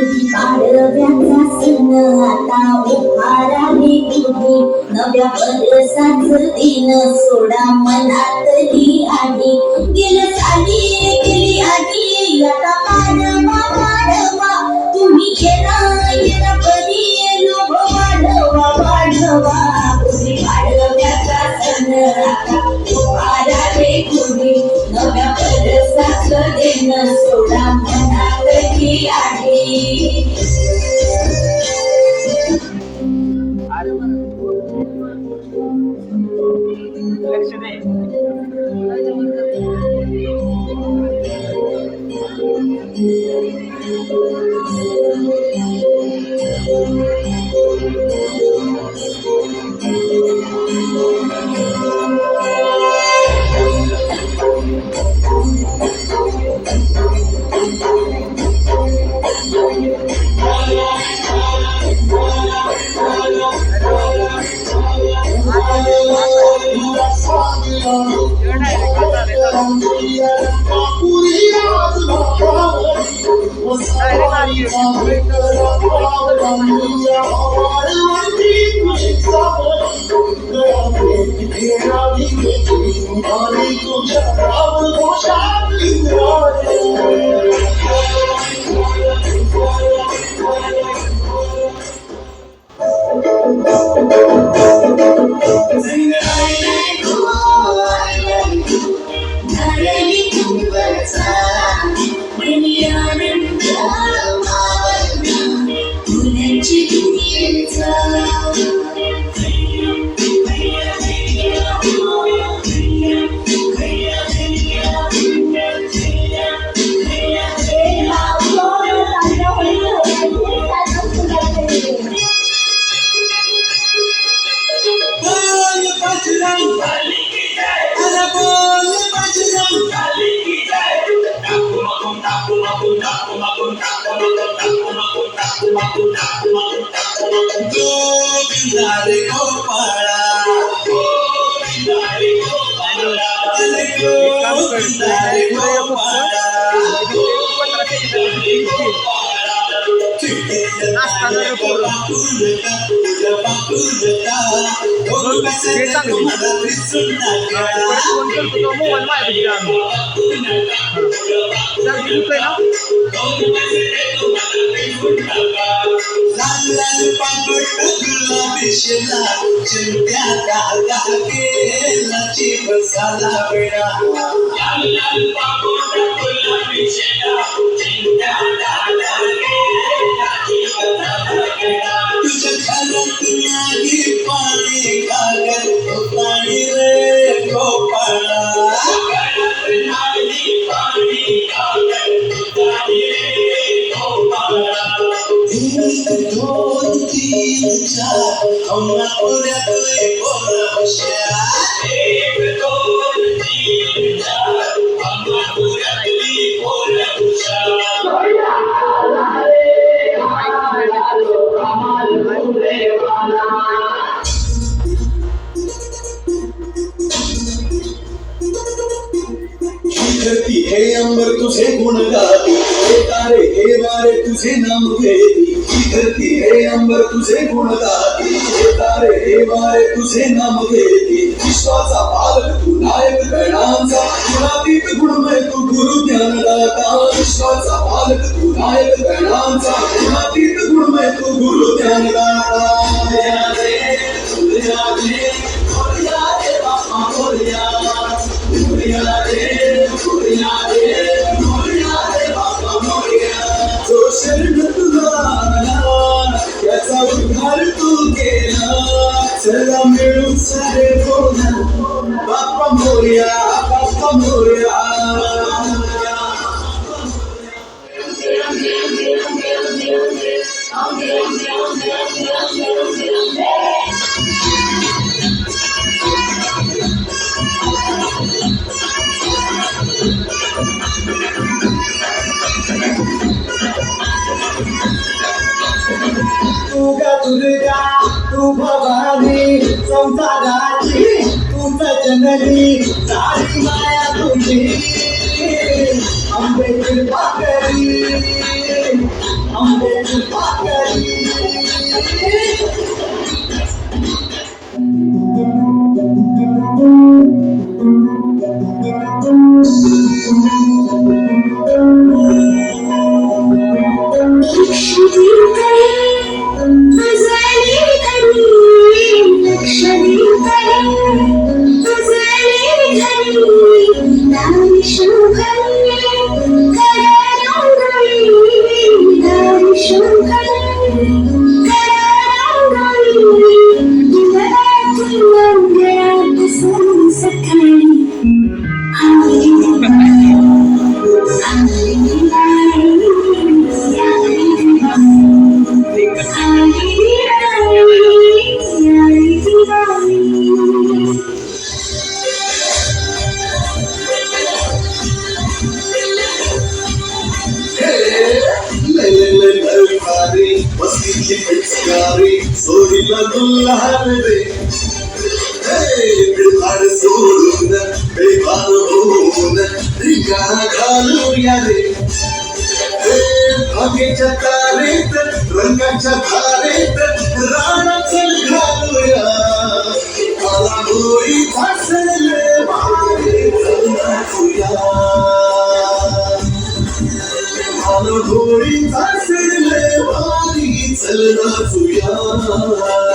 पाडव्याचा सण आता उभाराने गुढी नव्या वर्षाच दिन सोडा मनातली आधी गेलं साली गेली आधी आता पाडवा पाडवा तुम्ही येणा कधी लोभ वाढवा वाढवा गुढी पाडव्याचा सण आता उभाराने गुढी नव्या वर्षाच दिन सोडा मनातली आधी लक्ष दे. हे अंबर तुझे गुण गाती हे तारे हे वारे तुझे नाम घेती धरती हे अंबर तुझे गुण गाती हे तारे हे वारे तुझे नाम घेती विश्वाचा पालक तू नायक गणांचा गुणातीत गुणमय तू गुरु ज्ञानदाता विश्वाचा पालक तू नायक गणांचा गुणातीत गुणमय तू गुरु ज्ञानदाता जो शरण तुला याचा उद्धार तू केला चला मिळून सारे बोला बाप्पा मोरया बाप्पा मोरया दुर्गा तू भवानी संसाराची तूच जननी सारी माया तुझी आंब्याची पाकळी आंब्याची पाकळी मस्तीची पिचकारी सोडीला दुल्हार रे बिळाड सोडून बेभान होऊन रिंगाणा घालूया रे भाग्याच्या तारेत रंगाच्या धारेत राणाचं घालूया मला होळी फासले भारी नाचूया मला होळी फासले भारी चल नाचूया